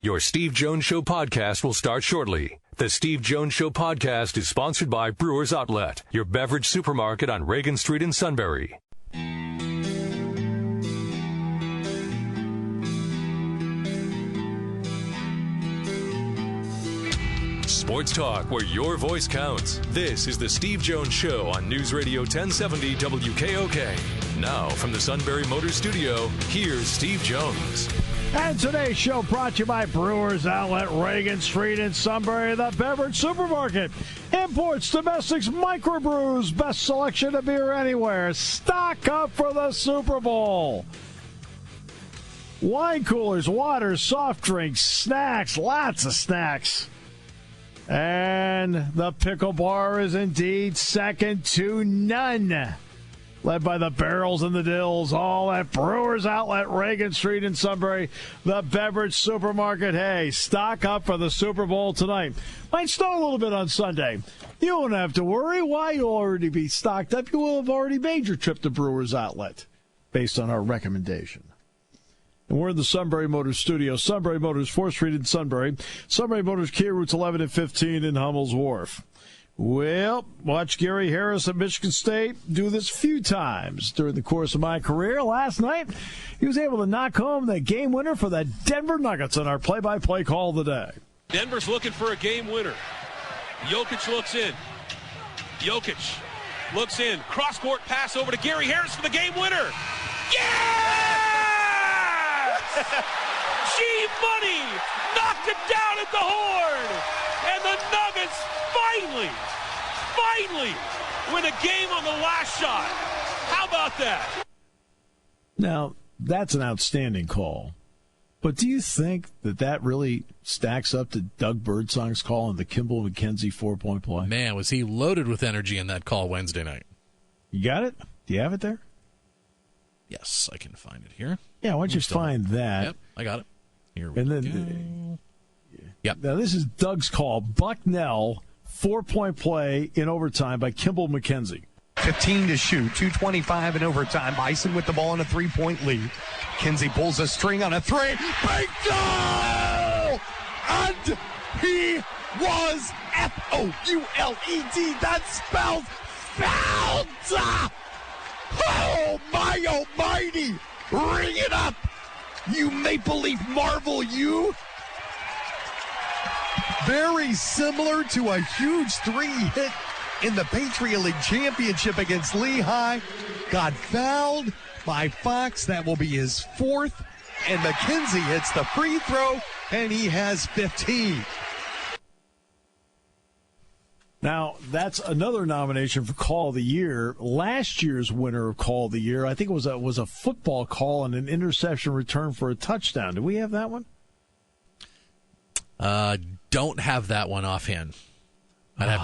Your Steve Jones Show podcast will start shortly. The Steve Jones Show podcast is sponsored by Brewers Outlet, your beverage supermarket on Reagan Street in Sunbury. Sports talk where your voice counts. This is the Steve Jones Show on News Radio 1070 WKOK. Now from the Sunbury Motors Studio, here's Steve Jones. And today's show brought to you by Brewers Outlet, Reagan Street in Sunbury, the beverage supermarket. Imports, domestics, microbrews, best selection of beer anywhere. Stock up for the Super Bowl. Wine coolers, water, soft drinks, snacks, lots of snacks. And the pickle bar is indeed second to none. Led by the Barrels and the Dills, all at Brewers Outlet, Reagan Street in Sunbury, the beverage supermarket. Hey, stock up for the Super Bowl tonight. Might snow a little bit on Sunday. You won't have to worry. Why? You'll already be stocked up. You will have already made your trip to Brewers Outlet, based on our recommendation. And we're in the Sunbury Motors studio. Sunbury Motors, 4th Street in Sunbury. Sunbury Motors, Kia routes 11 and 15 in Hummel's Wharf. Well, watch Gary Harris at Michigan State do this a few times during the course of my career. Last night, he was able to knock home the game winner for the Denver Nuggets on our play-by-play call of the day. Denver's looking for a game winner. Jokic looks in. Jokic looks in. Cross-court pass over to Gary Harris for the game winner. Yeah! G-Money knocked it down at the horn. And the Nuggets finally win a game on the last shot. How about that? Now, that's an outstanding call. But do you think that really stacks up to Doug Birdsong's call on the Kimball McKenzie 4-point play? Man, was he loaded with energy in that call Wednesday night. You got it? Do you have it there? Yes, I can find it here. Yeah, why don't you find that? Yep, I got it. Here we go. Yep. Now, this is Doug's call. Bucknell, 4-point play in overtime by Kimball McKenzie. 15 to shoot, 2:25 in overtime. Bison with the ball in a 3-point lead. McKenzie pulls a string on a three. Big goal! And he was F-O-U-L-E-D. That spells fouled! Oh, my almighty! Ring it up! You Maple Leaf Marvel, you! Very similar to a huge three hit in the Patriot League Championship against Lehigh. Got fouled by Fox. That will be his 4th. And McKenzie hits the free throw, and he has 15. Now, that's another nomination for Call of the Year. Last year's winner of Call of the Year, I think it was a football call and an interception return for a touchdown. Do we have that one? Don't have that one offhand. I'd have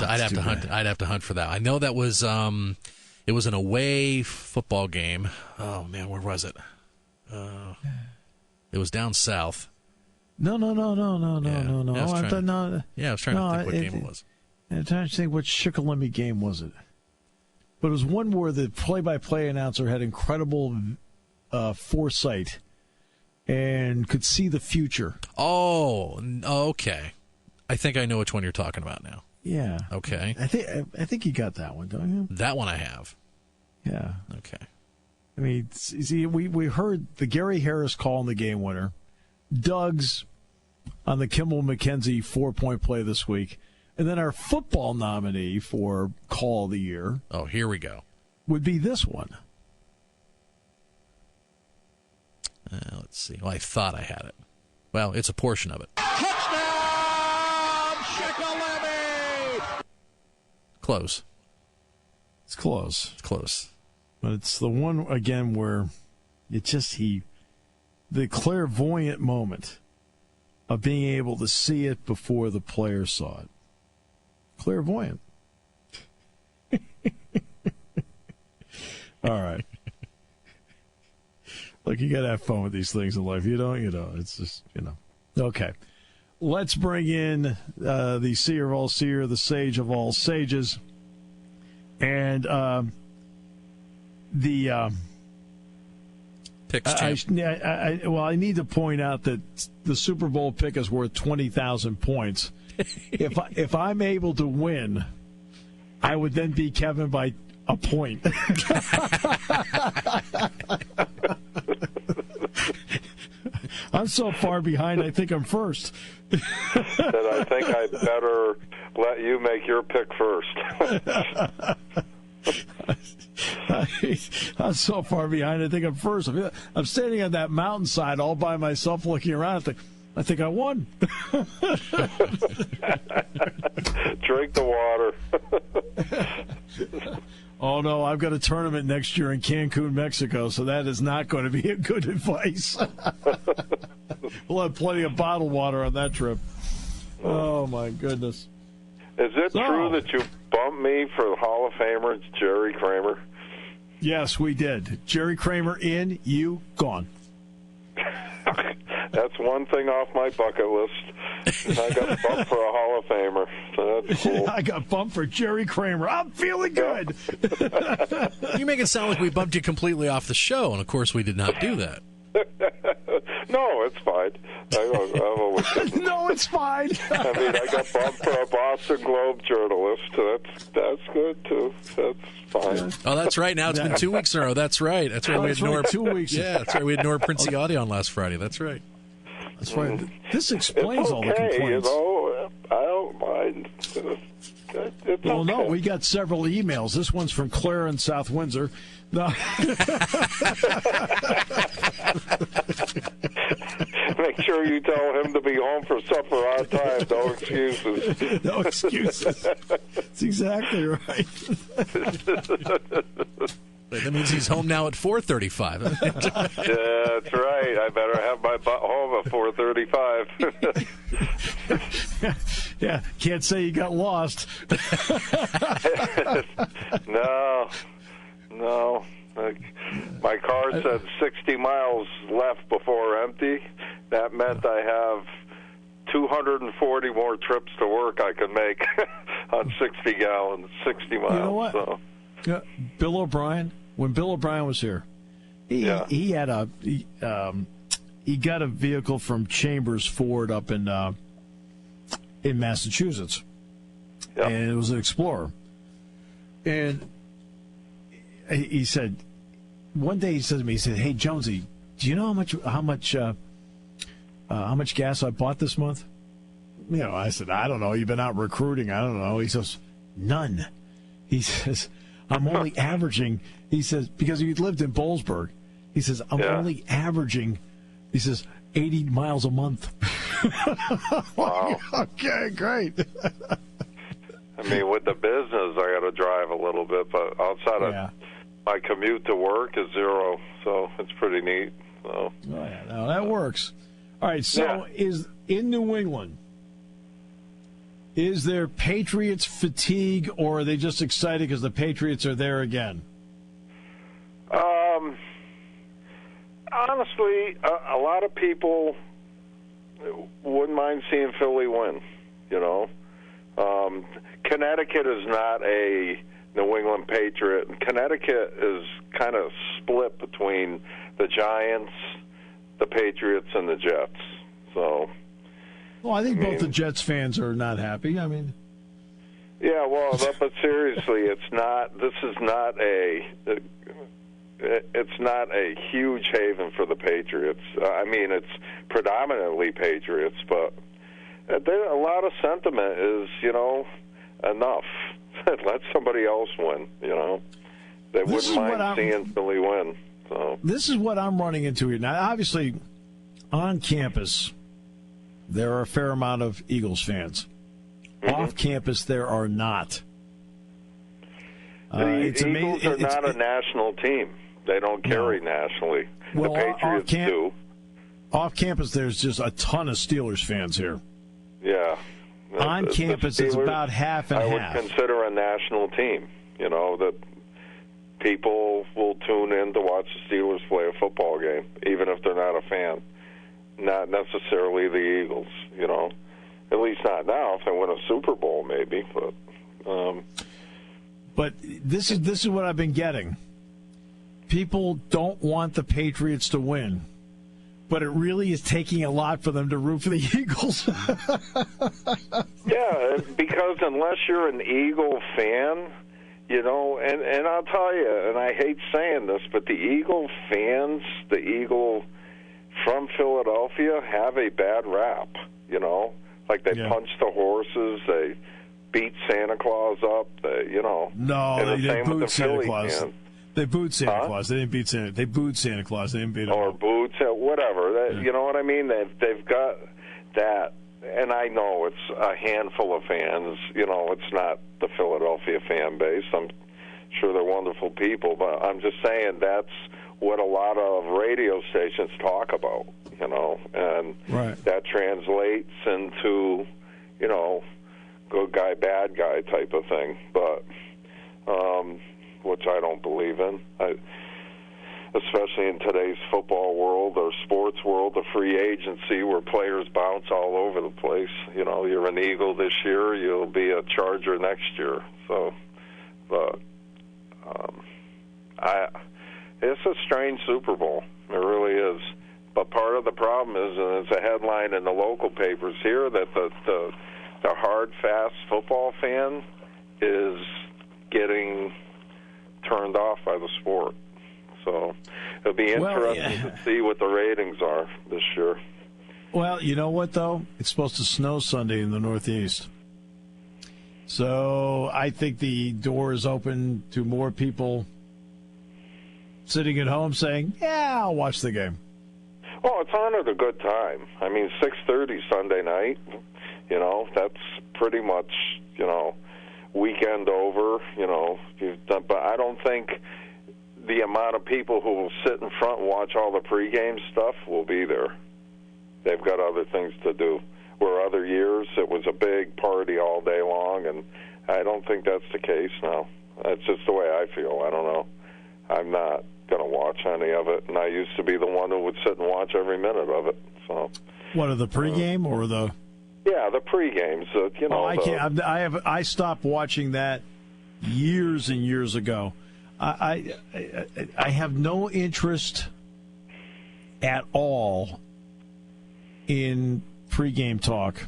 to hunt for that. I know that was it was an away football game. Oh man, where was it? It was down south. No. Yeah, I was trying to think what game it was. I'm trying to think what Shikellamy game was it. But it was one where the play-by-play announcer had incredible foresight and could see the future. Oh, okay. I think I know which one you're talking about now. Yeah. Okay. I think you got that one, don't you? That one I have. Yeah. Okay. I mean, see, we heard the Gary Harris call on the game winner, Doug's on the Kimball McKenzie 4-point play this week, and then our football nominee for Call of the Year. Oh, here we go. Would be this one. Let's see. Well, I thought I had it. Well, it's a portion of it. Touchdown, Shikellamy! Close. It's close. It's close. But it's the one, again, where the clairvoyant moment of being able to see it before the player saw it. Clairvoyant. All right. Look, you got to have fun with these things in life. You don't, it's just, Okay. Let's bring in the seer of all seer, the sage of all sages. And Picks champ. I need to point out that the Super Bowl pick is worth 20,000 points. If I'm able to win, I would then beat Kevin by a point. I'm so far behind, I think I'm first. That I think I better let you make your pick first. I'm so far behind, I think I'm first. I'm standing on that mountainside all by myself looking around. I think I won. Drink the water. Oh, no, I've got a tournament next year in Cancun, Mexico, so that is not going to be a good advice. We'll have plenty of bottled water on that trip. Oh, my goodness. Is it true that you bumped me for the Hall of Famer, Jerry Kramer? Yes, we did. Jerry Kramer in, you gone. That's one thing off my bucket list. I got bumped for a Hall of Famer, so that's cool. I got bumped for Jerry Kramer. I'm feeling good. You make it sound like we bumped you completely off the show, and of course we did not do that. No, it's fine. No, it's fine. I mean, I got bumped for a Boston Globe journalist. That's good, too. That's fine. Oh, that's right. Now it's been 2 weeks in a row. That's right. That's right. We had Nora 2 weeks. Yeah, that's right. We had Nora Princiotti on last Friday. That's right. That's right. This explains it's okay, all the complaints. You know, I don't mind. It's well, okay. no, we got several emails. This one's from Claire in South Windsor. No. Make sure you tell him to be home for supper on time. No excuses. No excuses. That's exactly right. That means he's home now at 4:35. That's right. I better have my butt home at 4:35. Yeah, can't say you got lost. No. My car said 60 miles left before empty. That meant I have 240 more trips to work I could make on 60 gallons, 60 miles. You know what? So. Yeah, Bill O'Brien, when Bill O'Brien was here, he got a vehicle from Chambers Ford up in Massachusetts, and it was an Explorer. And he said, one day he said to me, he said, "Hey Jonesy, do you know how much gas I bought this month?" You know, I said, "I don't know. You've been out recruiting. I don't know." He says, "None." He says, "I'm only averaging," he says, because he lived in Boalsburg. He says, "I'm only averaging," he says, 80 miles a month. Wow. Okay, great. I mean, with the business, I got to drive a little bit, but outside of my commute to work is zero, so it's pretty neat. So. No, that works. All right, so is in New England, is there Patriots fatigue, or are they just excited because the Patriots are there again? Honestly, a lot of people wouldn't mind seeing Philly win, you know. Connecticut is not a New England Patriot. Connecticut is kind of split between the Giants, the Patriots, and the Jets. So, well, I think both the Jets fans are not happy. I mean, yeah, well, but seriously, it's not. This is not it's not a huge haven for the Patriots. I mean, it's predominantly Patriots, but a lot of sentiment is, you know, enough. Let somebody else win, you know. They wouldn't mind seeing Philly win. So this is what I'm running into here. Now, obviously, on campus, there are a fair amount of Eagles fans. Mm-hmm. Off campus, there are not. The Eagles are not a national team. They don't carry nationally. Well, the Patriots do. Off campus, there's just a ton of Steelers fans here. Yeah. On campus, it's about half and half. I would consider a national team, you know, that people will tune in to watch the Steelers play a football game, even if they're not a fan. Not necessarily the Eagles, you know. At least not now. If they win a Super Bowl, maybe. But this is what I've been getting. people don't want the Patriots to win, but it really is taking a lot for them to root for the Eagles. Yeah, because unless you're an Eagle fan, you know, and I'll tell you, and I hate saying this, but the Eagle fans, the Eagle from Philadelphia, have a bad rap, you know? Like they punch the horses, they beat Santa Claus up, you know. No, they booed Santa Claus. Fans. They booed Santa Claus. They didn't beat Santa. They booed Santa Claus. They didn't beat him. Or booed, whatever. You know what I mean? They've got that, and I know it's a handful of fans. You know, it's not the Philadelphia fan base. I'm sure they're wonderful people, but I'm just saying that's what a lot of radio stations talk about, you know, and that translates into, you know, good guy, bad guy type of thing, but which I don't believe in. Especially in today's football world or sports world, the free agency where players bounce all over the place. You know, you're an Eagle this year, you'll be a Charger next year. So, but it's a strange Super Bowl. It really is. But part of the problem is, and it's a headline in the local papers here, that the hard, fast football fan is getting turned off by the sport. So it'll be interesting to see what the ratings are this year. Well, you know what, though? It's supposed to snow Sunday in the Northeast. So I think the door is open to more people sitting at home saying, yeah, I'll watch the game. Well, it's on at a good time. I mean, 6:30 Sunday night, you know, that's pretty much, you know, weekend over, you know. But I don't think the amount of people who will sit in front and watch all the pregame stuff will be there. They've got other things to do. Where other years it was a big party all day long, and I don't think that's the case now. That's just the way I feel. I don't know. I'm not going to watch any of it, and I used to be the one who would sit and watch every minute of it. So, what, are the pregame or the? Yeah, the pregames. You know, I can't. I stopped watching that years and years ago. I have no interest at all in pregame talk.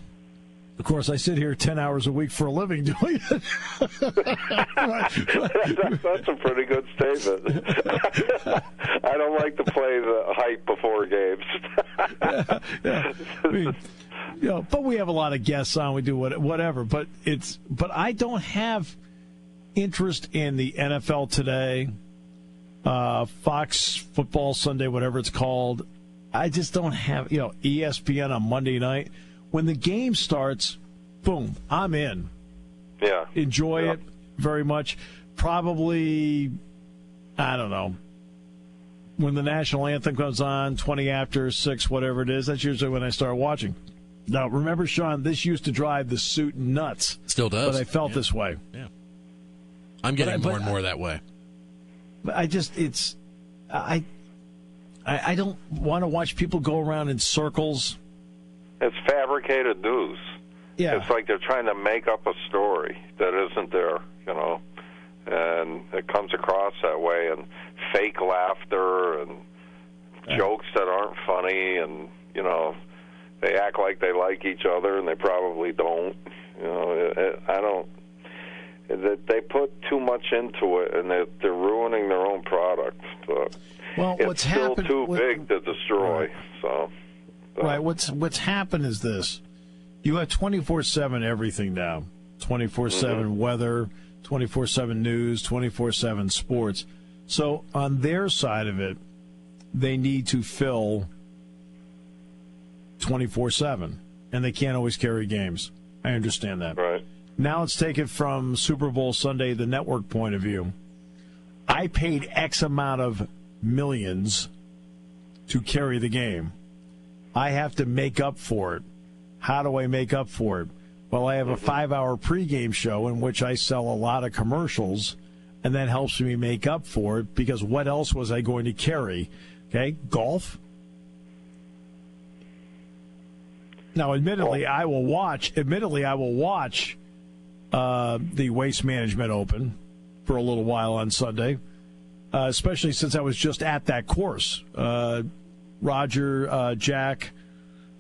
Of course, I sit here 10 hours a week for a living doing it. That's a pretty good statement. I don't like to play the hype before games. I mean, you know, but we have a lot of guests on. We do whatever. But I don't have interest in the NFL Today, Fox Football Sunday, whatever it's called. I just don't have, you know, ESPN on Monday night. When the game starts, boom, I'm in. Yeah. Enjoy it very much. Probably, I don't know, when the national anthem comes on, 20 after 6, whatever it is, that's usually when I start watching. Now, remember, Sean, this used to drive the suit nuts. Still does. But I felt this way. Yeah. I'm getting more and more that way. But I just, I don't want to watch people go around in circles. It's fabricated news. Yeah. It's like they're trying to make up a story that isn't there, you know, and it comes across that way, and fake laughter and jokes that aren't funny, and, you know, they act like they like each other, and they probably don't. You know, I don't. They put too much into it, and they're ruining their own product. But well, it's still too big to destroy. Right. So, right. What's happened is this: you have 24/7 everything now, 24/7 weather, 24/7 news, 24/7 sports. So on their side of it, they need to fill 24/7, and they can't always carry games. I understand that. Right. Now let's take it from Super Bowl Sunday, the network point of view. I paid X amount of millions to carry the game. I have to make up for it. How do I make up for it? Well, I have a 5-hour pregame show in which I sell a lot of commercials, and that helps me make up for it, because what else was I going to carry? Okay, golf. Now, admittedly, I will watch the Waste Management Open for a little while on Sunday. especially since I was just at that course. Roger, Jack,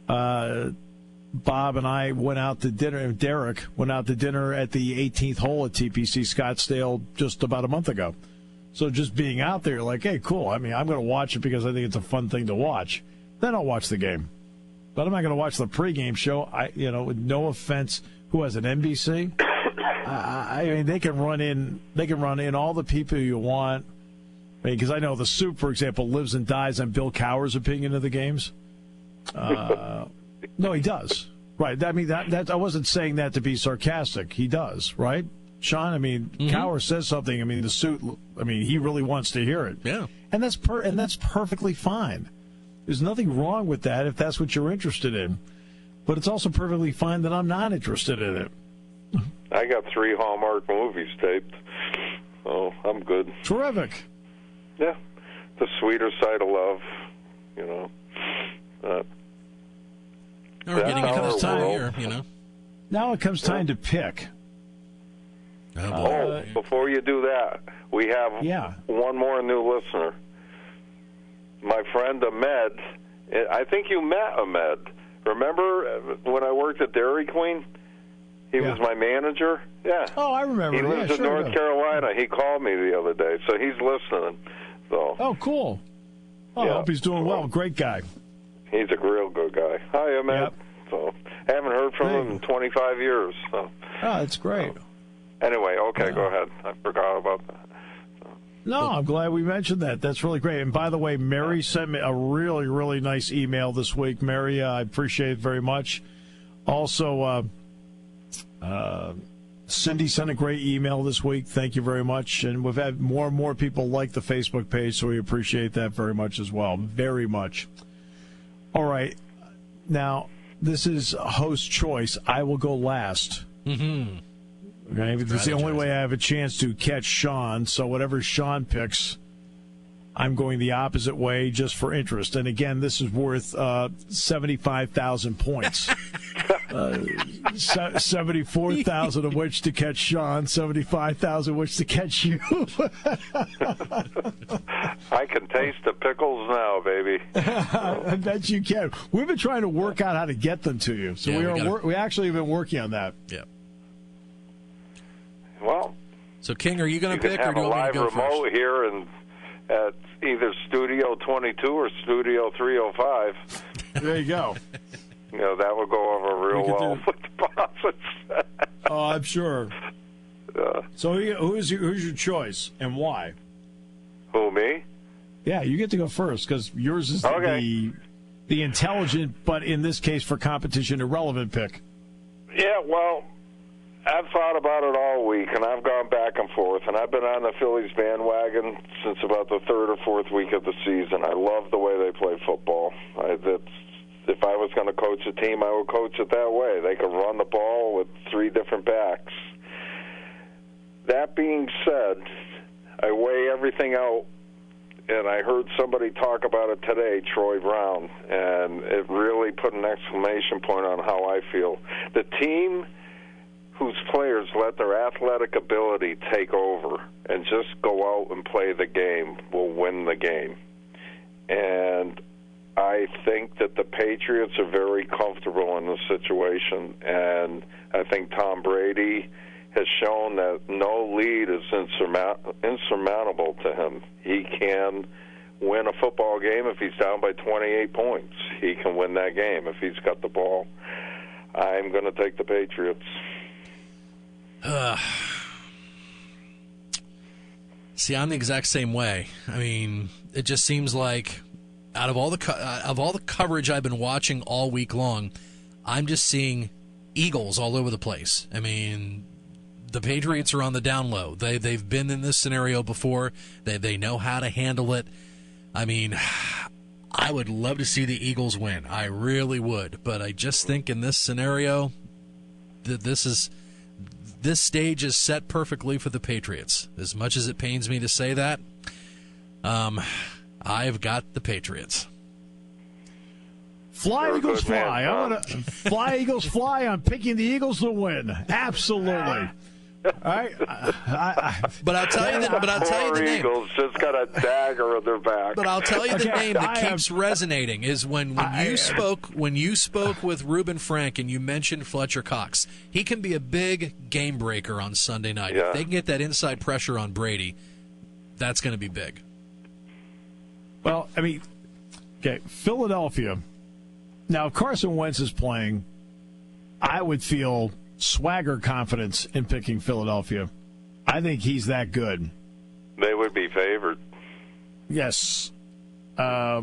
Bob, and I went out to dinner, and Derek went out to dinner at the 18th hole at TPC Scottsdale just about a month ago. So just being out there, like, hey, cool. I mean, I'm going to watch it because I think it's a fun thing to watch. Then I'll watch the game. But I'm not going to watch the pregame show. With no offense, who has an NBC? I mean, they can run in all the people you want. Because I know the Soup, for example, lives and dies on Bill Cowher's opinion of the games. No, he does. Right. I mean, that I wasn't saying that to be sarcastic. He does, right, Sean? I mean, Cowher says something. I mean, the Soup. I mean, he really wants to hear it. Yeah. And that's perfectly fine. There's nothing wrong with that if that's what you're interested in. But it's also perfectly fine that I'm not interested in it. I got 3 Hallmark movies taped, so I'm good. Terrific. Yeah, The Sweeter Side of Love, We're getting into this time of year, Now it comes time to pick. Before you do that, we have one more new listener. My friend Ahmed. I think you met Ahmed. Remember when I worked at Dairy Queen? He was my manager. Yeah. Oh, I remember. He lives in North Carolina. He called me the other day, so he's listening. So. Oh, cool. I hope he's doing well. Great guy. He's a real good guy. Hi, Ahmed. Yep. So, haven't heard from him in 25 years. So. Oh, that's great. Anyway, okay, go ahead. I forgot about that. No, I'm glad we mentioned that. That's really great. And by the way, Mary sent me a really, really nice email this week. Mary, I appreciate it very much. Also, Cindy sent a great email this week. Thank you very much. And we've had more and more people like the Facebook page, so we appreciate that very much as well. Very much. All right. Now, this is host choice. I will go last. Mm-hmm. Okay, it's the only way I have a chance to catch Sean. So whatever Sean picks, I'm going the opposite way just for interest. And again, this is worth 75,000 points. 74,000 of which to catch Sean, 75,000 of which to catch you. I can taste the pickles now, baby. I bet you can. We've been trying to work out how to get them to you. So we actually have been working on that. Yeah. Well, so King, are you going to pick, or do you want me to go first? You can have a live remote here and at either Studio 22 or Studio 305. There you go. That would go over real well with the bosses. Oh, I'm sure. So who's your choice and why? Who, me? Yeah, you get to go first because yours is the intelligent, but in this case for competition, irrelevant pick. Yeah, well, I've thought about it all week, and I've gone back and forth, and I've been on the Phillies bandwagon since about the 3rd or 4th week of the season. I love the way they play football. If I was going to coach a team, I would coach it that way. They could run the ball with 3 different backs. That being said, I weigh everything out, and I heard somebody talk about it today, Troy Brown, and it really put an exclamation point on how I feel. The team whose players let their athletic ability take over and just go out and play the game will win the game. And I think that the Patriots are very comfortable in this situation, and I think Tom Brady has shown that no lead is insurmountable to him. He can win a football game if he's down by 28 points. He can win that game if he's got the ball. I'm going to take the Patriots. See, I'm the exact same way. I mean, it just seems like out of all the coverage I've been watching all week long, I'm just seeing Eagles all over the place. I mean, the Patriots are on the down low. They've been in this scenario before. They know how to handle it. I mean, I would love to see the Eagles win. I really would. But I just think in this scenario that this stage is set perfectly for the Patriots. As much as it pains me to say that, I've got the Patriots. Fly, Eagles, fly. I'm gonna fly, Eagles, fly. I'm picking the Eagles to win. Absolutely. But I'll tell you the name. Eagles just got a dagger in their back. But I'll tell you the name that keeps resonating is when you spoke with Reuben Frank and you mentioned Fletcher Cox. He can be a big game breaker on Sunday night. Yeah. If they can get that inside pressure on Brady, that's going to be big. Well, I mean, okay, Philadelphia. Now, if Carson Wentz is playing, I would feel swagger confidence in picking Philadelphia. I think he's that good. They would be favored. Yes. Now,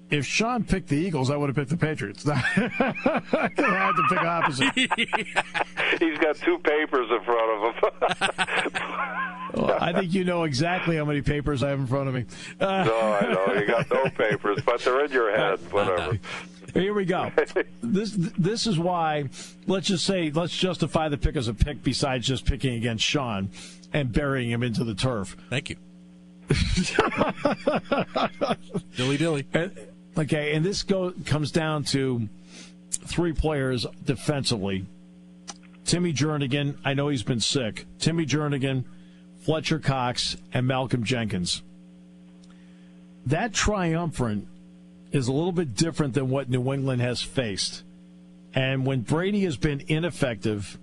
if Sean picked the Eagles, I would have picked the Patriots. I had to pick opposite. He's got two papers in front of him. Well, I think you know exactly how many papers I have in front of me. No, I know. You got no papers, but they're in your head. Whatever. Here we go. This is why, let's justify the pick as a pick besides just picking against Sean and burying him into the turf. Thank you. Dilly. And this comes down to three players defensively. Timmy Jernigan, I know he's been sick. Timmy Jernigan, Fletcher Cox, and Malcolm Jenkins. That triumvirate is a little bit different than what New England has faced. And when Brady has been ineffective,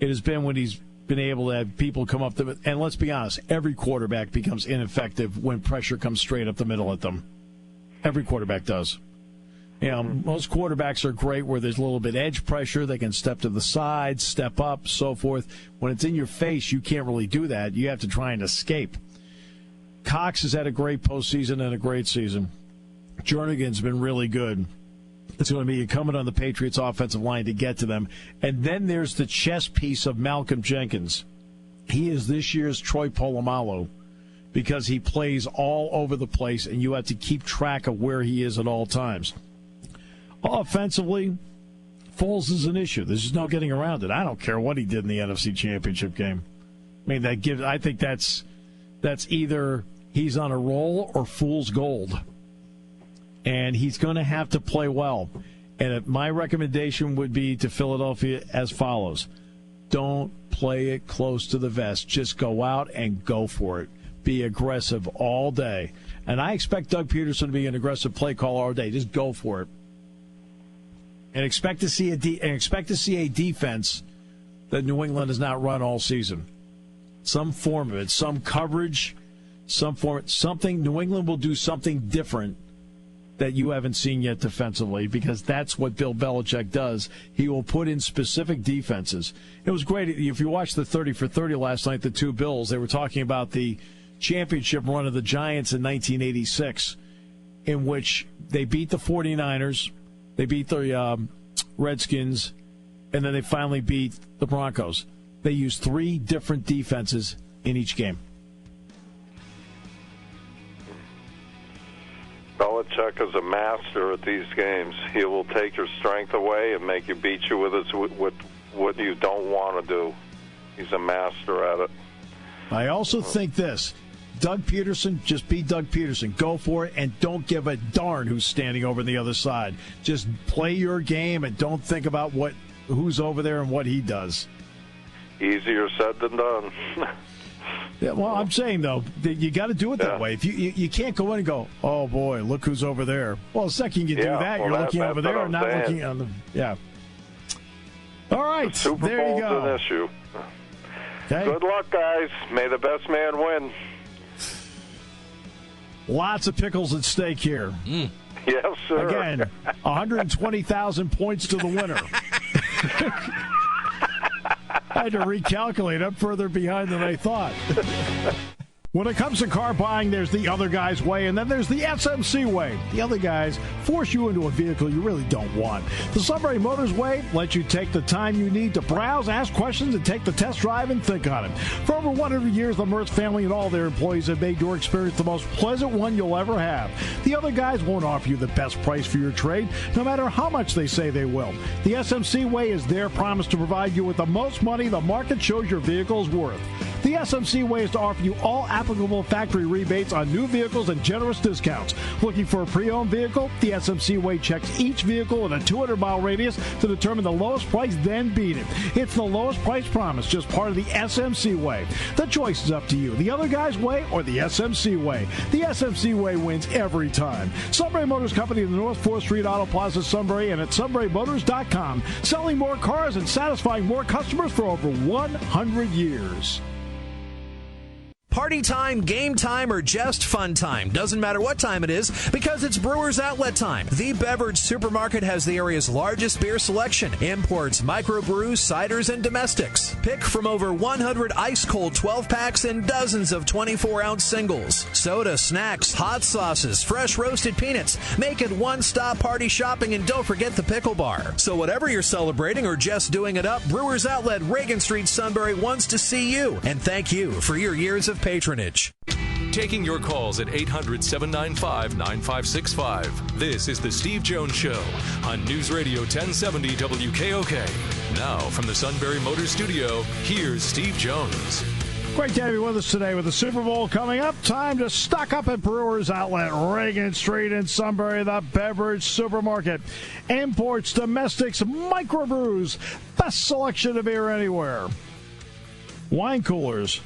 it has been when he's been able to have people come up to him. And let's be honest, every quarterback becomes ineffective when pressure comes straight up the middle at them. Every quarterback does. You know, most quarterbacks are great where there's a little bit edge pressure. They can step to the side, step up, so forth. When it's in your face, you can't really do that. You have to try and escape. Cox has had a great postseason and a great season. Jernigan's been really good. It's going to be incumbent on the Patriots' offensive line to get to them. And then there's the chess piece of Malcolm Jenkins. He is this year's Troy Polamalu because he plays all over the place, and you have to keep track of where he is at all times. Offensively, Foles is an issue. There's just no getting around it. I don't care what he did in the NFC Championship game. I mean, I think that's either he's on a roll or fool's gold. And he's going to have to play well. And my recommendation would be to Philadelphia as follows. Don't play it close to the vest. Just go out and go for it. Be aggressive all day. And I expect Doug Peterson to be an aggressive play caller all day. Just go for it. And expect to see a defense that New England has not run all season. Some form of it, some coverage, something. New England will do something different that you haven't seen yet defensively, because that's what Bill Belichick does. He will put in specific defenses. It was great. If you watched the 30 for 30 last night, the two Bills, they were talking about the championship run of the Giants in 1986, in which they beat the 49ers, they beat the Redskins, and then they finally beat the Broncos. They used three different defenses in each game. Belichick is a master at these games. He will take your strength away and make you beat you with what you don't want to do. He's a master at it. I also think this. Doug Peterson, just be Doug Peterson. Go for it, and don't give a darn who's standing over on the other side. Just play your game and don't think about who's over there and what he does. Easier said than done. Yeah, well, I'm saying, though, you got to do it that way. If you can't go in and go, oh, boy, look who's over there. Well, the second you do that, you're looking over there and not looking on the – yeah. All right, Super there you Bowl's go. an issue. Okay. Good luck, guys. May the best man win. Lots of pickles at stake here. Yes, sir. Again, 120,000 points to the winner. I had to recalculate. I'm further behind than I thought. When it comes to car buying, there's the other guy's way, and then there's the SMC way. The other guys force you into a vehicle you really don't want. The Sunbury Motors way lets you take the time you need to browse, ask questions, and take the test drive and think on it. For over 100 years, the Mertz family and all their employees have made your experience the most pleasant one you'll ever have. The other guys won't offer you the best price for your trade, no matter how much they say they will. The SMC way is their promise to provide you with the most money the market shows your vehicle is worth. The SMC way is to offer you all applicable factory rebates on new vehicles and generous discounts. Looking for a pre-owned vehicle? The SMC Way checks each vehicle in a 200-mile radius to determine the lowest price, then beat it. It's the lowest price promise, just part of the SMC Way. The choice is up to you. The other guy's way or the SMC Way. The SMC Way wins every time. Sunbury Motors Company in the North 4th Street Auto Plaza, Sunbury, and at sunburymotors.com. Selling more cars and satisfying more customers for over 100 years. Party time, game time, or just fun time. Doesn't matter what time it is because it's Brewers Outlet time. The Beverage Supermarket has the area's largest beer selection. Imports, microbrews, ciders, and domestics. Pick from over 100 ice-cold 12-packs and dozens of 24-ounce singles. Soda, snacks, hot sauces, fresh roasted peanuts. Make it one-stop party shopping, and don't forget the pickle bar. So whatever you're celebrating or just doing it up, Brewers Outlet, Reagan Street, Sunbury wants to see you. And thank you for your years of patronage. Taking your calls at 800-795-9565. This is the Steve Jones Show on News Radio 1070 WKOK. Now from the Sunbury Motors Studio, here's Steve Jones. Great to have you with us today with the Super Bowl coming up. Time to stock up at Brewers Outlet, Reagan Street in Sunbury, the Beverage Supermarket. Imports, domestics, microbrews, best selection of beer anywhere. Wine coolers,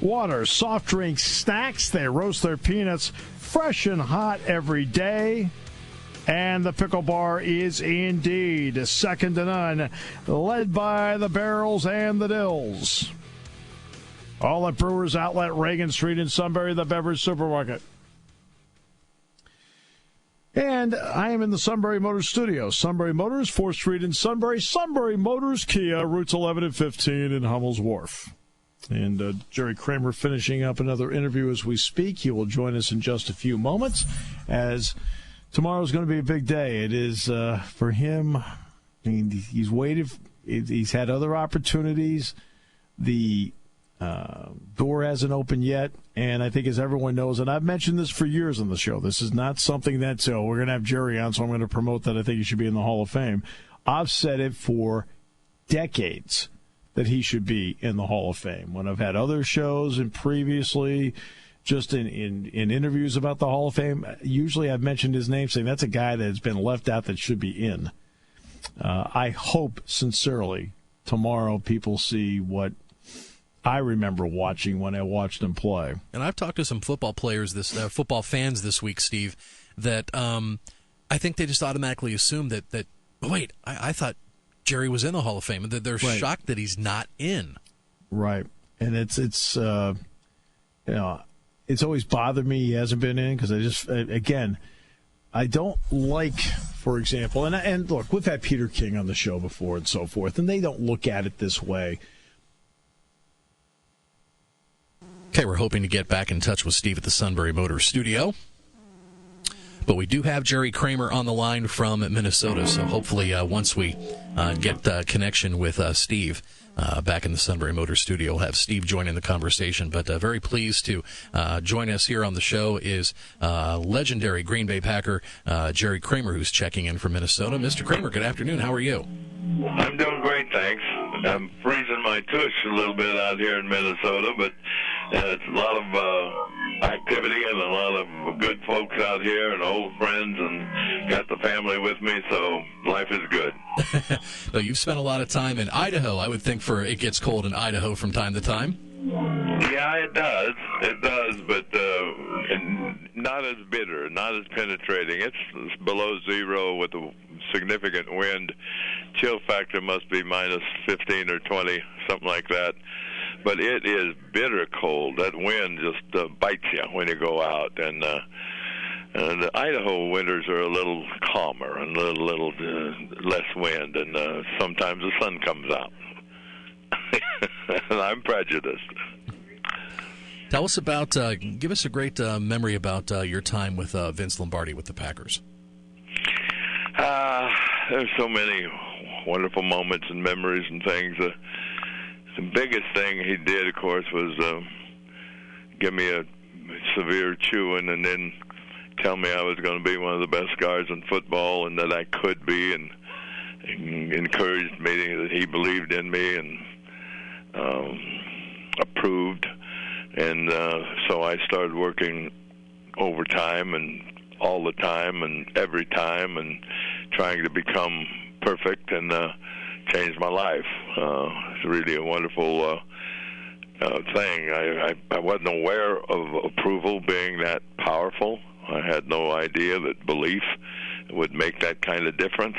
water, soft drinks, snacks. They roast their peanuts fresh and hot every day. And the pickle bar is indeed second to none, led by the barrels and the dills. All at Brewers Outlet, Reagan Street in Sunbury, the Beverage Supermarket. And I am in the Sunbury Motors studio. Sunbury Motors, 4th Street in Sunbury. Sunbury Motors, Kia, routes 11 and 15 in Hummel's Wharf. And Jerry Kramer finishing up another interview as we speak. He will join us in just a few moments, as tomorrow's going to be a big day. It is for him. I mean, he's waited. He's had other opportunities. The door hasn't opened yet, and I think, as everyone knows, and I've mentioned this for years on the show, this is not something that's, we're going to have Jerry on, so I'm going to promote that I think he should be in the Hall of Fame. I've said it for decades that he should be in the Hall of Fame. When I've had other shows and previously just in interviews about the Hall of Fame, usually I've mentioned his name, saying that's a guy that has been left out that should be in. I hope sincerely tomorrow people see what I remember watching when I watched him play. And I've talked to some football players, football fans this week, Steve, that I think they just automatically assume that wait, I thought Jerry was in the Hall of Fame, and they're right. shocked that he's not in. Right, and it's always bothered me he hasn't been in, because I don't like, for example, and look, we've had Peter King on the show before and so forth, and they don't look at it this way. Okay, we're hoping to get back in touch with Steve at the Sunbury Motors studio. But we do have Jerry Kramer on the line from Minnesota, so hopefully once we get connection with Steve back in the Sunbury Motors studio, we'll have Steve join in the conversation. But very pleased to join us here on the show is legendary Green Bay Packer Jerry Kramer, who's checking in from Minnesota. Mr. Kramer, good afternoon. How are you? I'm doing great, thanks. I'm freezing my tush a little bit out here in Minnesota, but it's a lot of activity and a lot of good folks out here and old friends, and got the family with me, so life is good. So you've spent a lot of time in Idaho, I would think, for it gets cold in Idaho from time to time. Yeah, it does. It does, but not as bitter, not as penetrating. It's below zero with a significant wind. Chill factor must be minus 15 or 20, something like that. But it is bitter cold. That wind just bites you when you go out. And the Idaho winters are a little calmer and a little less wind, and sometimes the sun comes out. And I'm prejudiced. Tell us about, give us a great memory about your time with Vince Lombardi with the Packers. There's so many wonderful moments and memories and things. The biggest thing he did, of course, was give me a severe chewing and then tell me I was going to be one of the best guards in football and that I could be, and encouraged me that he believed in me and approved And so I started working overtime and all the time and every time and trying to become perfect and change my life. It's really a wonderful thing. I wasn't aware of approval being that powerful. I had no idea that belief would make that kind of difference,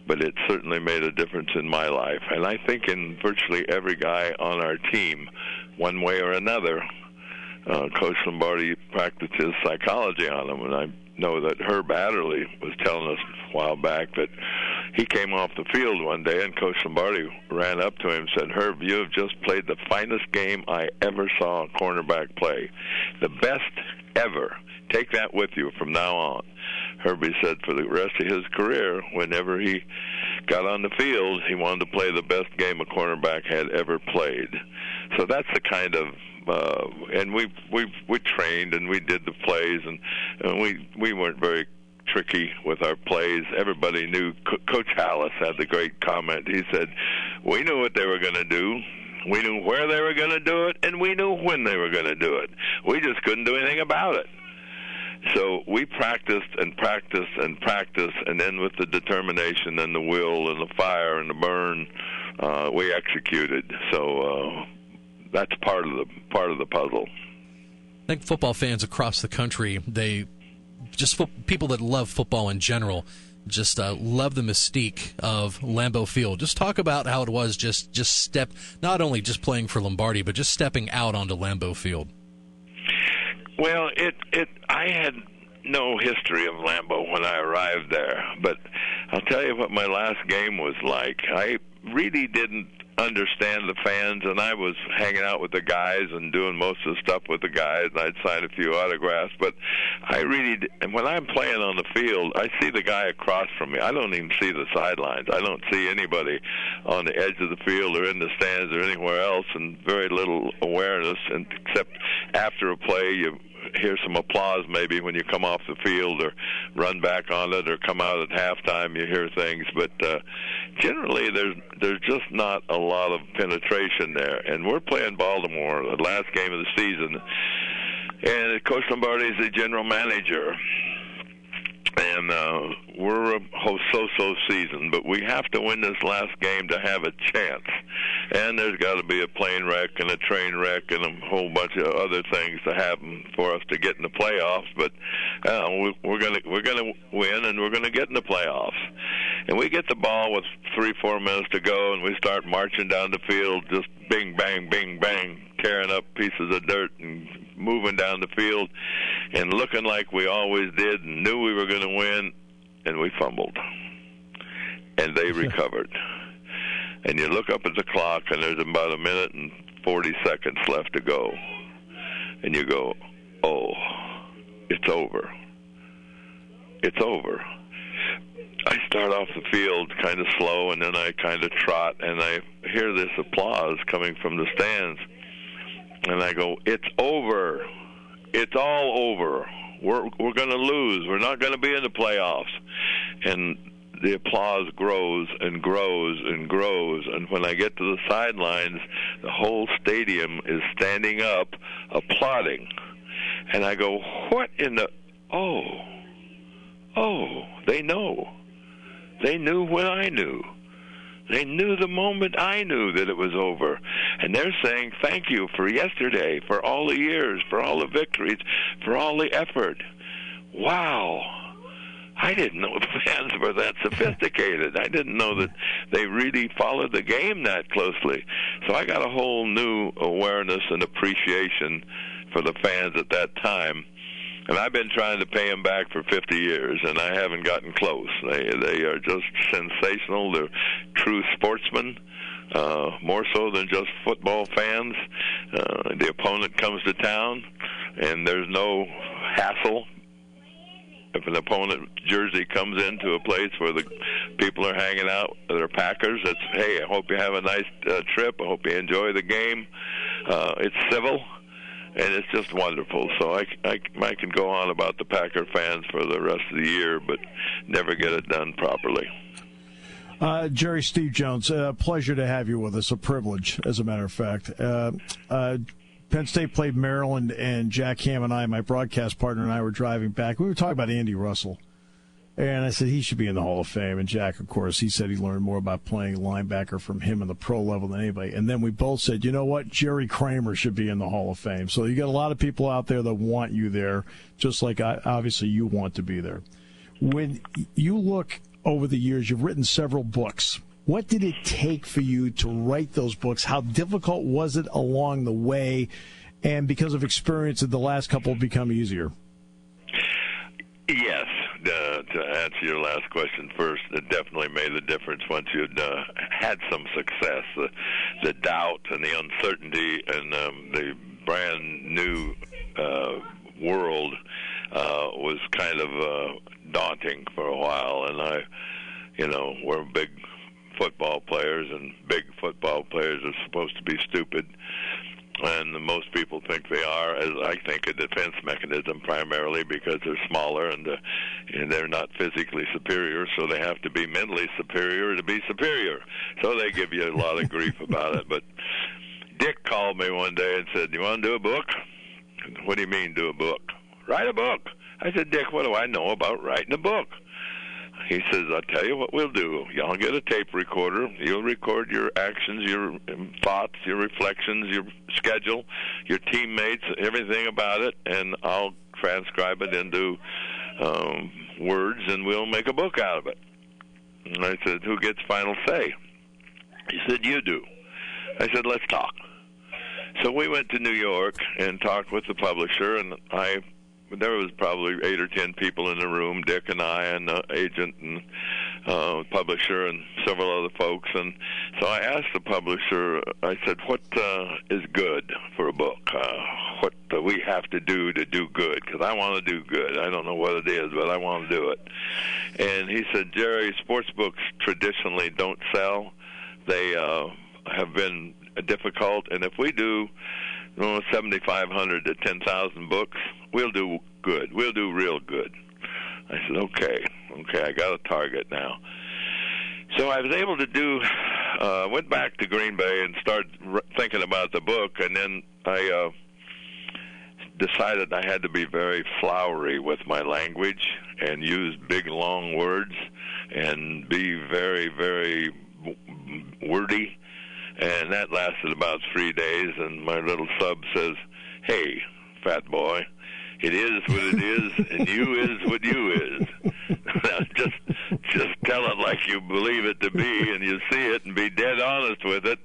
but it certainly made a difference in my life. And I think in virtually every guy on our team, one way or another, Coach Lombardi practices psychology on them. And I know that Herb Adderley was telling us a while back that he came off the field one day and Coach Lombardi ran up to him and said, "Herb, you have just played the finest game I ever saw a cornerback play. The best ever. Take that with you from now on." Herbie said for the rest of his career, whenever he got on the field, he wanted to play the best game a cornerback had ever played. So that's the kind of and we trained and we did the plays, and we weren't very tricky with our plays. Everybody knew. Coach Hallis had the great comment. He said, "We knew what they were going to do. We knew where they were going to do it, and we knew when they were going to do it. We just couldn't do anything about it." So we practiced and practiced and practiced, and then with the determination and the will and the fire and the burn, we executed. So that's part of the puzzle. I think football fans across the country, people that love football in general, just love the mystique of Lambeau Field. Just talk about how it was just not only just playing for Lombardi, but just stepping out onto Lambeau Field. Well, I had no history of Lambeau when I arrived there, but I'll tell you what my last game was like. I really didn't understand the fans, and I was hanging out with the guys and doing most of the stuff with the guys, and I'd sign a few autographs, but and when I'm playing on the field, I see the guy across from me. I don't even see the sidelines. I don't see anybody on the edge of the field or in the stands or anywhere else, and very little awareness, and except after a play, you hear some applause maybe when you come off the field or run back on it or come out at halftime, you hear things, but generally there's just not a lot of penetration there. And we're playing Baltimore, the last game of the season, and Coach Lombardi is the general manager, and we're a so-so season, but we have to win this last game to have a chance. And there's got to be a plane wreck and a train wreck and a whole bunch of other things to happen for us to get in the playoffs. But we're gonna win, and we're gonna get in the playoffs. And we get the ball with 3-4 minutes to go, and we start marching down the field, just bing bang, bing bang, tearing up pieces of dirt and moving down the field, and looking like we always did, and knew we were going to win, and we fumbled. And they recovered. And you look up at the clock, and there's about 1 minute and 40 seconds left to go. And you go, "Oh, it's over. It's over." I start off the field kind of slow, and then I kind of trot, and I hear this applause coming from the stands. And I go, "It's over. It's all over. We're going to lose. We're not going to be in the playoffs." And the applause grows and grows and grows. And when I get to the sidelines, the whole stadium is standing up, applauding. And I go, "What in the... Oh, they know. They knew when I knew. They knew the moment I knew that it was over. And they're saying thank you for yesterday, for all the years, for all the victories, for all the effort." Wow. I didn't know the fans were that sophisticated. I didn't know that they really followed the game that closely. So I got a whole new awareness and appreciation for the fans at that time. And I've been trying to pay them back for 50 years, and I haven't gotten close. They are just sensational. They're true sportsmen, more so than just football fans. The opponent comes to town, and there's no hassle. If an opponent jersey comes into a place where the people are hanging out, they're Packers, it's, "Hey, I hope you have a nice trip. I hope you enjoy the game." It's civil. And it's just wonderful. So I can go on about the Packer fans for the rest of the year, but never get it done properly. Jerry, Steve Jones, pleasure to have you with us. A privilege, as a matter of fact. Penn State played Maryland, and Jack Ham and I, my broadcast partner, and I were driving back. We were talking about Andy Russell. And I said he should be in the Hall of Fame. And Jack, of course, he said he learned more about playing linebacker from him in the pro level than anybody. And then we both said, you know what? Jerry Kramer should be in the Hall of Fame. So you got a lot of people out there that want you there, just like obviously you want to be there. When you look over the years, you've written several books. What did it take for you to write those books? How difficult was it along the way? And because of experience, did the last couple become easier? Yes. To answer your last question first, it definitely made a difference once you'd had some success. The doubt and the uncertainty and the brand new world was kind of daunting for a while. And we're big football players, and big football players are supposed to be stupid. And most people think they are, as I think, a defense mechanism primarily because they're smaller and they're not physically superior, so they have to be mentally superior to be superior. So they give you a lot of grief about it. But Dick called me one day and said, "You want to do a book?" "What do you mean, do a book?" "Write a book." I said, "Dick, what do I know about writing a book?" He says, "I'll tell you what we'll do. Y'all get a tape recorder. You'll record your actions, your thoughts, your reflections, your schedule, your teammates, everything about it, and I'll transcribe it into words, and we'll make a book out of it." And I said, "Who gets final say?" He said, "You do." I said, "Let's talk." So we went to New York and talked with the publisher, and there was probably 8 or 10 people in the room, Dick and I and the agent and publisher and several other folks. And so I asked the publisher, I said, "What is good for a book? What do we have to do good? Because I want to do good. I don't know what it is, but I want to do it." And he said, "Jerry, sports books traditionally don't sell. They have been difficult, and if we do 7,500 to 10,000 books, we'll do good. We'll do real good." I said, okay, I got a target now. So I was able to went back to Green Bay and started thinking about the book, and then I decided I had to be very flowery with my language and use big, long words and be very, very wordy. And that lasted about 3 days, and my little sub says, "Hey, fat boy, it is what it is, and you is what you is." Now, just tell it like you believe it to be, and you see it, and be dead honest with it,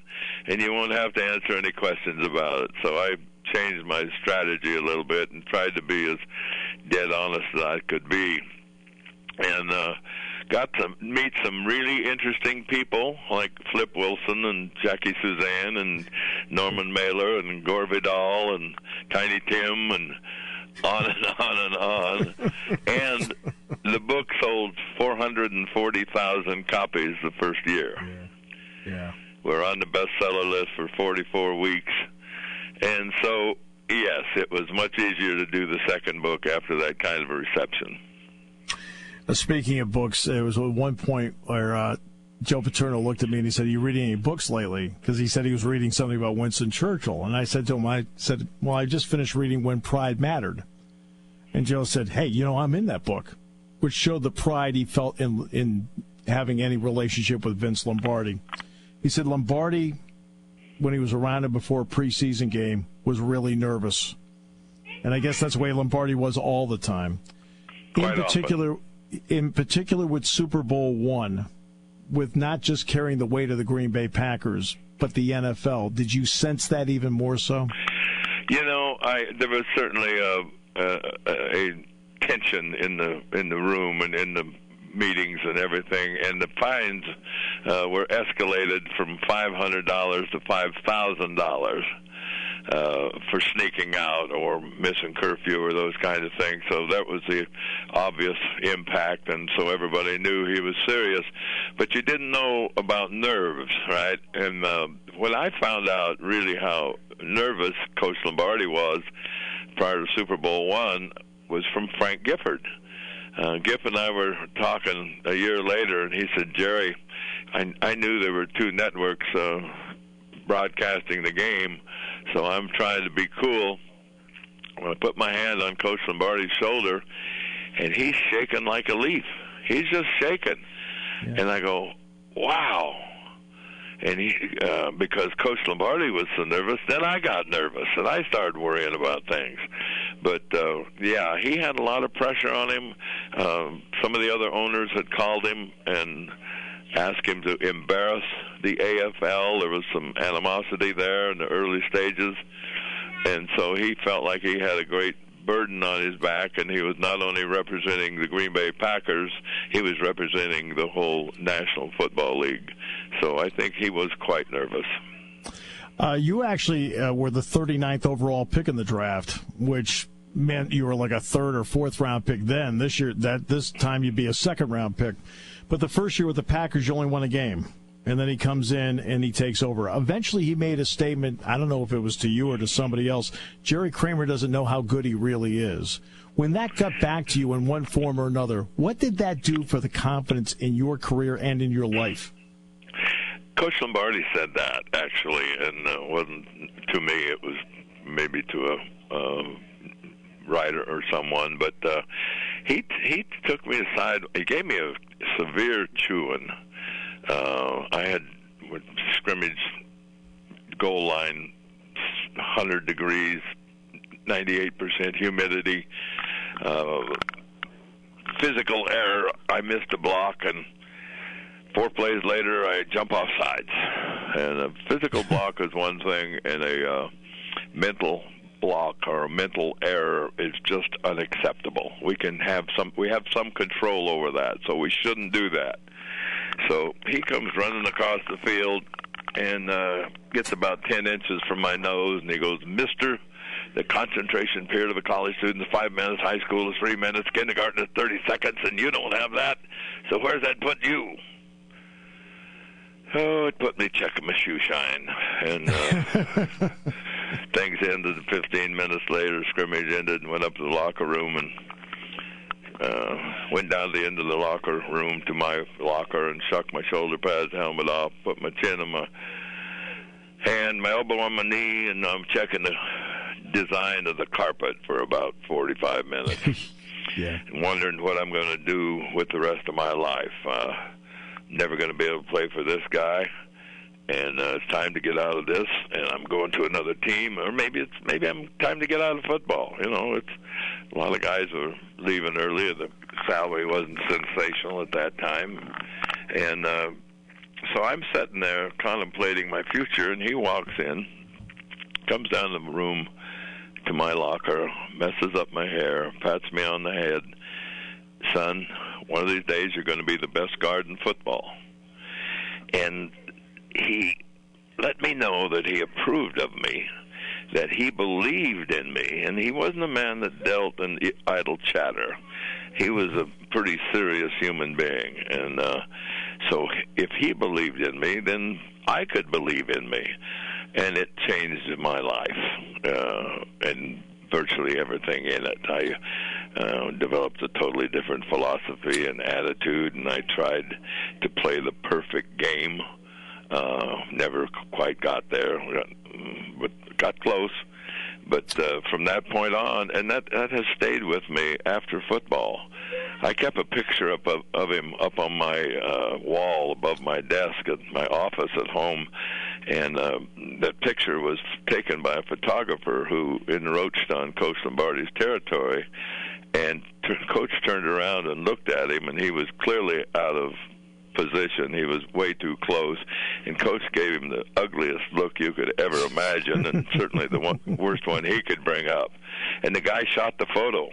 and you won't have to answer any questions about it. So I changed my strategy a little bit and tried to be as dead honest as I could be. And got to meet some really interesting people like Flip Wilson and Jackie Suzanne and Norman Mailer and Gore Vidal and Tiny Tim and on and on and on. And the book sold 440,000 copies the first year. Yeah. We're on the bestseller list for 44 weeks. And so, yes, it was much easier to do the second book after that kind of a reception. Speaking of books, there was one point where Joe Paterno looked at me and he said, "Are you reading any books lately?" Because he said he was reading something about Winston Churchill. And I said to him, "Well, I just finished reading When Pride Mattered." And Joe said, "Hey, I'm in that book," which showed the pride he felt in having any relationship with Vince Lombardi. He said Lombardi, when he was around him before a preseason game, was really nervous. And I guess that's the way Lombardi was all the time. In particular with Super Bowl I, with not just carrying the weight of the Green Bay Packers, but the NFL. Did you sense that even more so? There was certainly a tension in the room and in the meetings and everything, and the fines were escalated from $500 to $5,000. For sneaking out or missing curfew or those kinds of things. So that was the obvious impact, and so everybody knew he was serious. But you didn't know about nerves, right? And when I found out really how nervous Coach Lombardi was prior to Super Bowl I was from Frank Gifford. Giff and I were talking a year later, and he said, "Jerry, I knew there were two networks broadcasting the game, So I'm trying to be cool. When I put my hand on Coach Lombardi's shoulder, and he's shaking like a leaf. He's just shaking. Yeah. And I go, wow. And because Coach Lombardi was so nervous, then I got nervous, and I started worrying about things. But, yeah, he had a lot of pressure on him. Some of the other owners had called him and asked him to embarrass the AFL. There was some animosity there in the early stages. And so he felt like he had a great burden on his back, and he was not only representing the Green Bay Packers, he was representing the whole National Football League. So I think he was quite nervous. You actually were the 39th overall pick in the draft, which meant you were like a third or fourth round pick then. This time you'd be a second round pick. But the first year with the Packers, you only won a game. And then he comes in and he takes over. Eventually he made a statement, I don't know if it was to you or to somebody else, Jerry Kramer doesn't know how good he really is. When that got back to you in one form or another, what did that do for the confidence in your career and in your life? Coach Lombardi said that, actually, and it wasn't to me. It was maybe to a writer or someone. But he took me aside. He gave me a severe chewing. I had scrimmage goal line, 100 degrees, 98% humidity, physical error. I missed a block, and 4 plays later, I jump off sides. And a physical block is one thing, and a mental block or a mental error is just unacceptable. We have some control over that, so we shouldn't do that. So he comes running across the field and gets about 10 inches from my nose, and he goes, "Mister, the concentration period of a college student is 5 minutes, high school is 3 minutes, kindergarten is 30 seconds, and you don't have that. So where's that put you?" Oh, it put me checking my shoe shine. And things ended 15 minutes later. Scrimmage ended and went up to the locker room and went down to the end of the locker room to my locker and shucked my shoulder pads, helmet off, put my chin on my hand, my elbow on my knee, and I'm checking the design of the carpet for about 45 minutes. Yeah. And wondering what I'm going to do with the rest of my life. Never going to be able to play for this guy, and it's time to get out of this, and I'm going to another team, or maybe I'm time to get out of football. You know, it's a lot of guys were leaving early, and the salary wasn't sensational at that time, and so I'm sitting there contemplating my future, and he walks in, comes down the room to my locker, messes up my hair, pats me on the head. "Son, one of these days you're going to be the best guard in football." And he let me know that he approved of me, that he believed in me, and he wasn't a man that dealt in idle chatter. He was a pretty serious human being, and so if he believed in me, then I could believe in me, and it changed my life and virtually everything in it. I developed a totally different philosophy and attitude, and I tried to play the perfect game. Never quite got there, but got close. But from that point on, and that has stayed with me after football. I kept a picture of him up on my wall above my desk at my office at home, and that picture was taken by a photographer who encroached on Coach Lombardi's territory, and Coach turned around and looked at him, and he was clearly out of position. He was way too close, and Coach gave him the ugliest look you could ever imagine, and certainly the worst one he could bring up. And the guy shot the photo.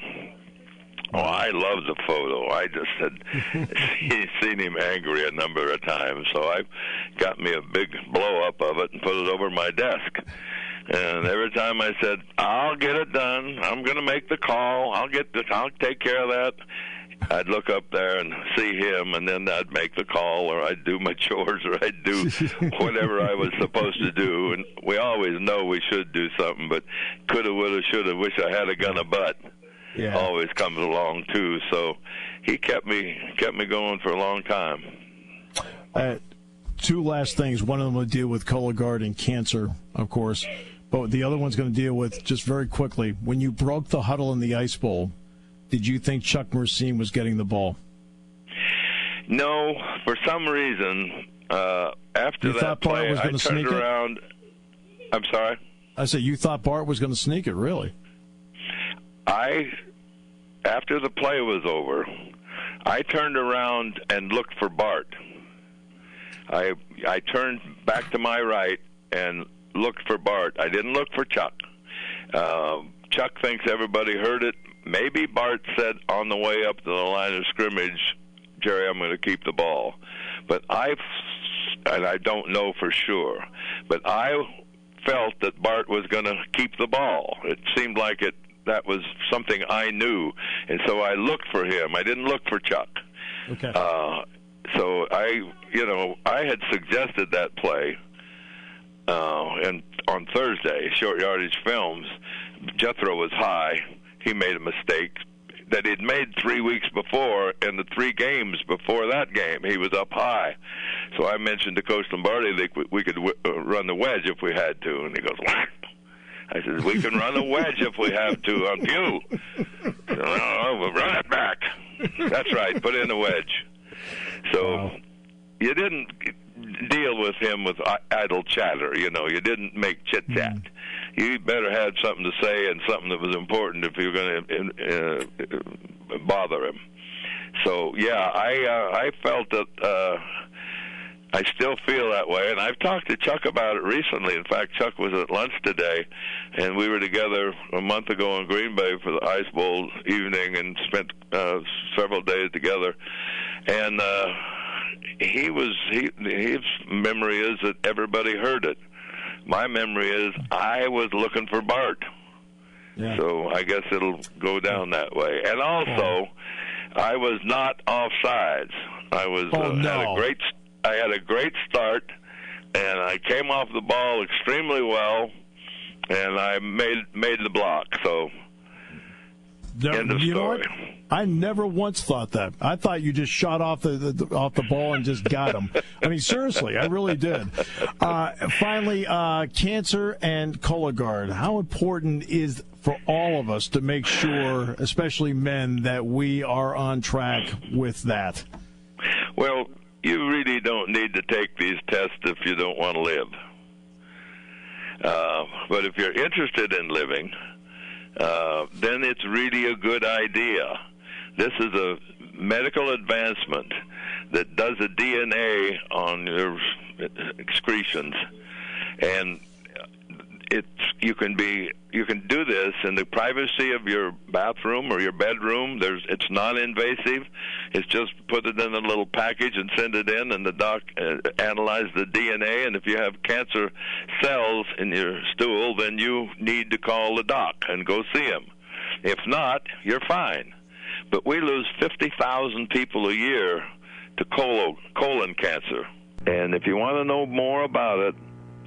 Oh, I love the photo. I just had seen him angry a number of times, so I got me a big blow-up of it and put it over my desk. And every time I said, "I'll get it done. I'm going to make the call. I'll take care of that," I'd look up there and see him, and then I'd make the call, or I'd do my chores, or I'd do whatever I was supposed to do. And we always know we should do something, but coulda, woulda, shoulda, wish I had a gun a butt. Yeah. Always comes along too. So he kept me going for a long time. 2 last things. One of them will deal with Cologuard and cancer, of course. But the other one's going to deal with, just very quickly, when you broke the huddle in the Ice Bowl, did you think Chuck Mercine was getting the ball? No, for some reason, after you that play, was I turned around. I'm sorry? I said you thought Bart was going to sneak it, really? After the play was over, I turned around and looked for Bart. I turned back to my right and looked for Bart. I didn't look for Chuck. Chuck thinks everybody heard it. Maybe Bart said on the way up to the line of scrimmage, Jerry, I'm going to keep the ball. But I don't know for sure, but I felt that Bart was going to keep the ball. It seemed like that was something I knew, and so I looked for him. I didn't look for Chuck. Okay. So I had suggested that play, and on Thursday, Short Yardage Films, Jethro was high. He made a mistake that he'd made 3 weeks before. In the 3 games before that game, he was up high. So I mentioned to Coach Lombardi that we could run the wedge if we had to, and he goes, what? I said, we can run a wedge if we have to on Pew. No, we'll run it back. That's right, put in a wedge. So you didn't deal with him with idle chatter. You didn't make chit-chat. You better have something to say and something that was important if you were going to bother him. So, yeah, I felt that I still feel that way, and I've talked to Chuck about it recently. In fact, Chuck was at lunch today, and we were together a month ago in Green Bay for the Ice Bowl evening and spent several days together. And his memory is that everybody heard it. My memory is I was looking for Bart. Yeah. So I guess it'll go down that way. And also, I was not offsides. I was had a great start, and I came off the ball extremely well, and I made the block. So end of story. I never once thought that. I thought you just shot off the ball and just got him. I mean, seriously, I really did. Finally, cancer and Cologuard. How important is for all of us to make sure, especially men, that we are on track with that? Well, you really don't need to take these tests if you don't want to live. But if you're interested in living, then it's really a good idea. This is a medical advancement that does a DNA on your excretions, and you can do this in the privacy of your bathroom or your bedroom. It's non-invasive. It's just put it in a little package and send it in, and the doc analyze the DNA. And if you have cancer cells in your stool, then you need to call the doc and go see him. If not, you're fine. But we lose 50,000 people a year to colon cancer. And if you want to know more about it,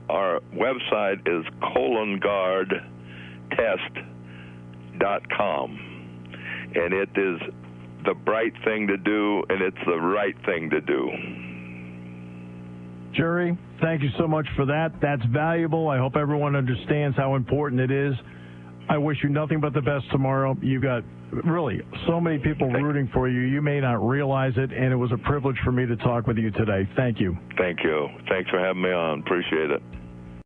our website is colonguardtest.com. And it is the bright thing to do, and it's the right thing to do. Jerry, thank you so much for that. That's valuable. I hope everyone understands how important it is. I wish you nothing but the best tomorrow. You got really so many people rooting for you. You may not realize it, and it was a privilege for me to talk with you today. Thank you. Thank you. Thanks for having me on. Appreciate it.